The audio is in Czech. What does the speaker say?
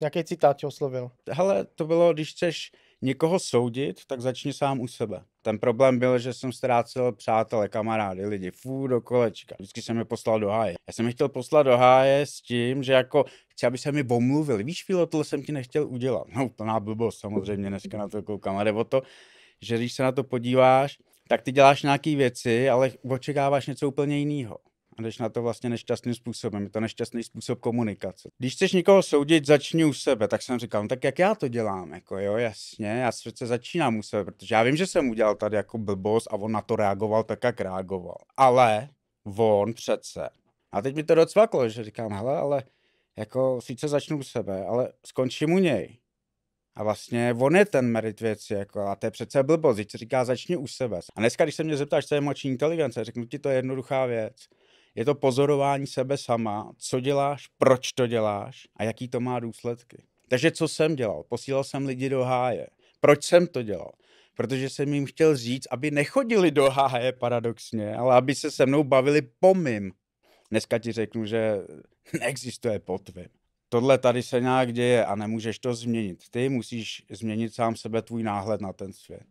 Jaký citát tě oslovil? Hele, to bylo, když chceš někoho soudit, tak začni sám u sebe. Ten problém byl, že jsem ztrácel přátele, kamarády, lidi, furt do kolečka. Vždycky jsem je poslal do háje. Já jsem je chtěl poslat do háje s tím, že jako chci, aby se mi omluvili. Víš, Filo, tohle jsem ti nechtěl udělat. No, plná blbost, samozřejmě, dneska na to koukám. Ale jde o to, že když se na to podíváš, tak ty děláš nějaký věci, ale očekáváš něco úplně jiného. A jdeš na to vlastně nešťastným způsobem. Je to nešťastný způsob komunikace. Když chceš někoho soudit, začni u sebe. Tak jsem říkal, no tak jak já to dělám? Jako jo, jasně, já přece začínám u sebe, protože já vím, že jsem udělal tady jako blbost a on na to reagoval tak, jak reagoval. Ale on přece. A teď mi to docvaklo, že říkám, hele, ale jako sice začnu u sebe, ale skončím u něj. A vlastně on je ten merit věci, jako, a to je přece blbost, když se říká začni u sebe. A dneska, když se mě zeptáš, co je emoční inteligence, řeknu ti, to je jednoduchá věc. Je to pozorování sebe sama, co děláš, proč to děláš a jaký to má důsledky. Takže co jsem dělal? Posílal jsem lidi do háje. Proč jsem to dělal? Protože jsem jim chtěl říct, aby nechodili do háje paradoxně, ale aby se se mnou bavili po mým. Dneska ti řeknu, že neexistuje po tvým. Tohle tady se nějak děje a nemůžeš to změnit. Ty musíš změnit sám sebe, tvůj náhled na ten svět.